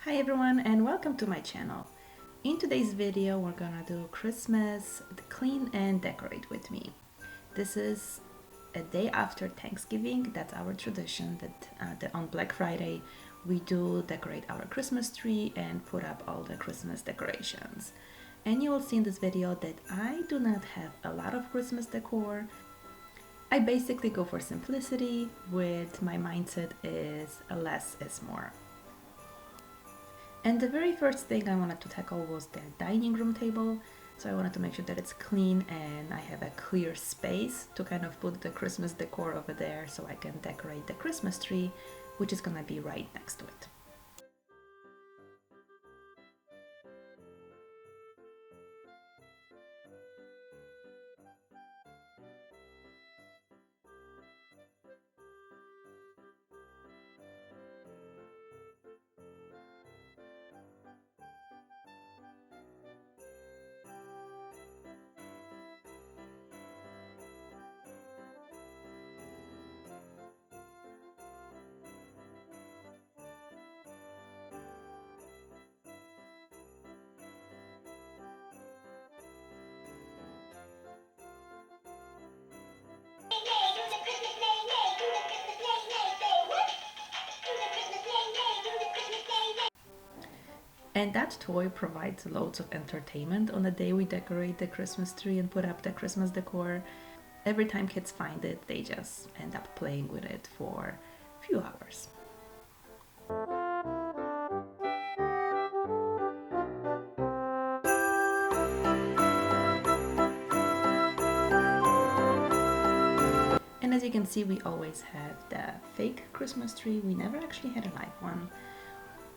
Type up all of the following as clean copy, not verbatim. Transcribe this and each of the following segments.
Hi everyone and welcome to my channel. In today's video we're gonna do Christmas clean and decorate with me. This is a day after Thanksgiving. That's our tradition that on Black Friday we do decorate our Christmas tree and put up all the Christmas decorations. And you will see in this video that I do not have a lot of Christmas decor. I basically go for simplicity with my mindset is less is more. And the very first thing I wanted to tackle was the dining room table. So I wanted to make sure that it's clean and I have a clear space to kind of put the Christmas decor over there so I can decorate the Christmas tree, which is gonna be right next to it. And that toy provides loads of entertainment on the day we decorate the Christmas tree and put up the Christmas decor. Every time kids find it, they just end up playing with it for a few hours. And as you can see, we always have the fake Christmas tree. We never actually had a live one.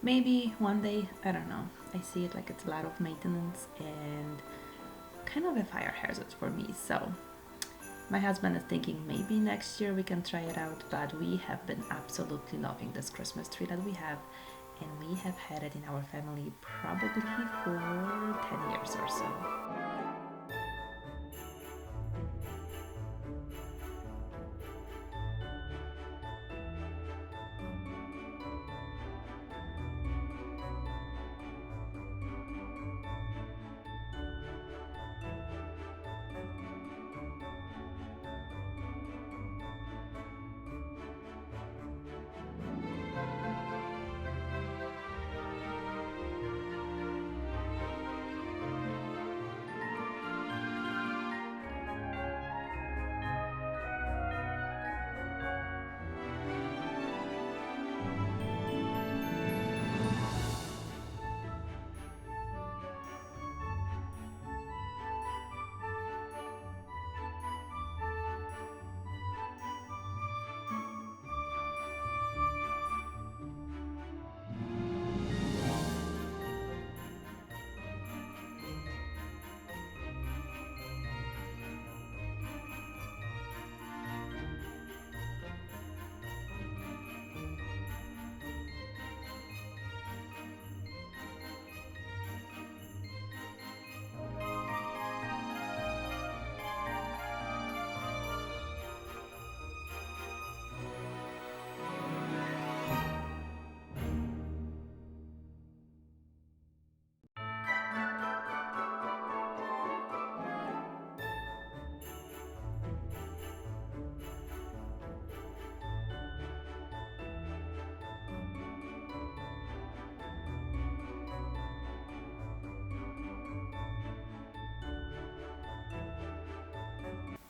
Maybe one day, I don't know. I see it like it's a lot of maintenance and kind of a fire hazard for me. So my husband is thinking maybe next year we can try it out, but we have been absolutely loving this Christmas tree that we have, and we have had it in our family probably for 10 years or so.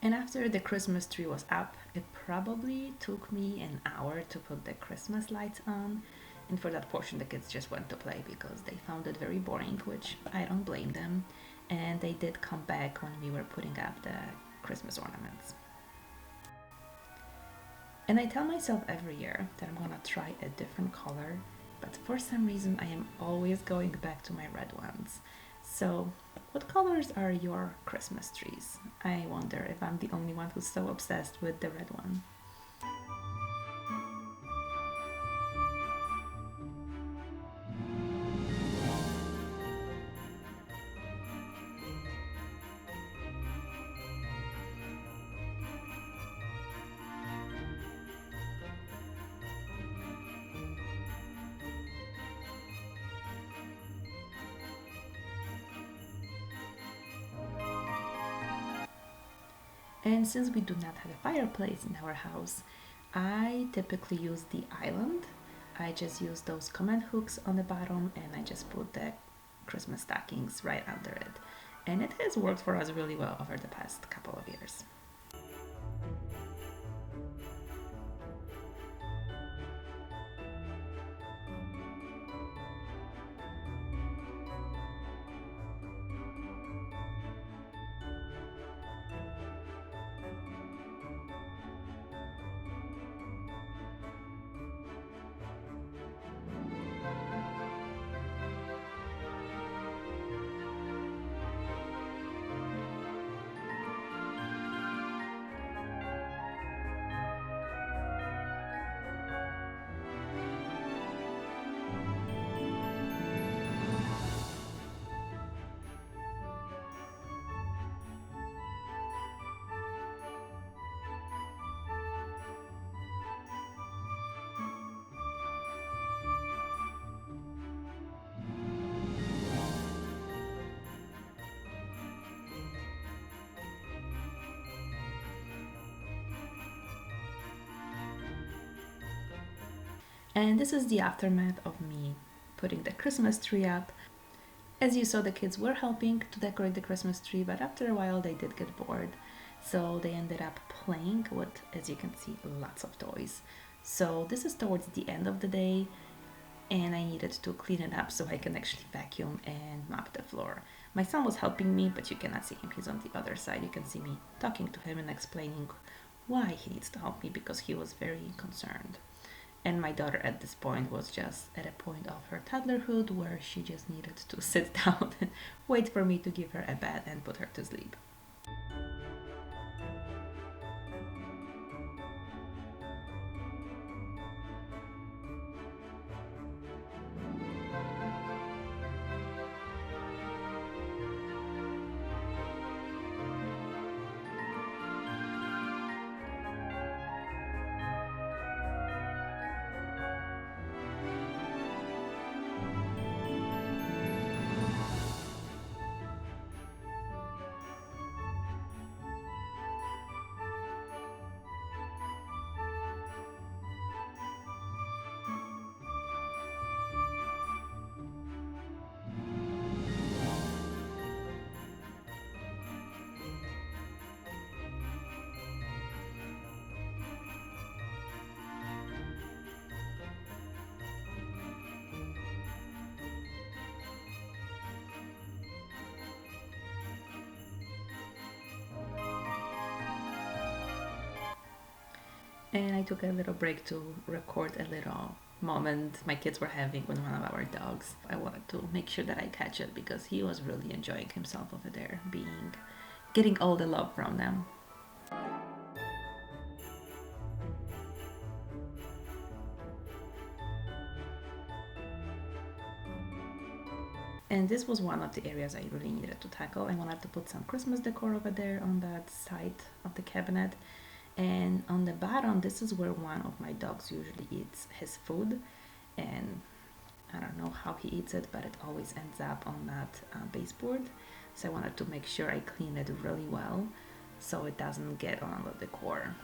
And after the Christmas tree was up, it probably took me an hour to put the Christmas lights on. And for that portion, the kids just went to play because they found it very boring, which I don't blame them. And they did come back when we were putting up the Christmas ornaments. And I tell myself every year that I'm gonna try a different color, but for some reason I am always going back to my red ones. So, what colors are your Christmas trees? I wonder if I'm the only one who's so obsessed with the red one. And since we do not have a fireplace in our house, I typically use the island. I just use those command hooks on the bottom and I just put the Christmas stockings right under it. And it has worked for us really well over the past couple of years. And this is the aftermath of me putting the Christmas tree up. As you saw, the kids were helping to decorate the Christmas tree, but after a while they did get bored. So they ended up playing with, as you can see, lots of toys. So this is towards the end of the day, and I needed to clean it up so I can actually vacuum and mop the floor. My son was helping me, but you cannot see him. He's on the other side. You can see me talking to him and explaining why he needs to help me because he was very concerned. And my daughter at this point was just at a point of her toddlerhood where she just needed to sit down and wait for me to give her a bath and put her to sleep. And I took a little break to record a little moment my kids were having with one of our dogs. I wanted to make sure that I catch it because he was really enjoying himself over there, getting all the love from them. And this was one of the areas I really needed to tackle. I wanted to put some Christmas decor over there on that side of the cabinet. And on the bottom, this is where one of my dogs usually eats his food. And I don't know how he eats it, but it always ends up on that baseboard. So I wanted to make sure I clean it really well so it doesn't get on the decor.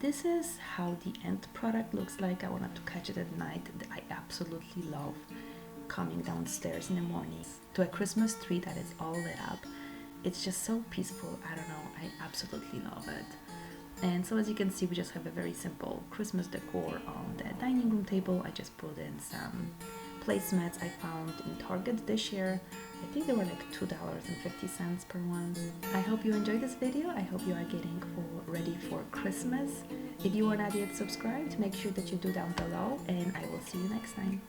this is how the end product looks like. I wanted to catch it at night. I absolutely love coming downstairs in the morning to a Christmas tree that is all lit up. It's just so peaceful. I don't know, I absolutely love it. And so as you can see, we just have a very simple Christmas decor on the dining room table. I just put in some placemats I found in Target this year. I think they were like $2.50 per one. I hope you enjoyed this video. I hope you are getting ready for Christmas. If you are not yet subscribed, make sure that you do down below, and I will see you next time.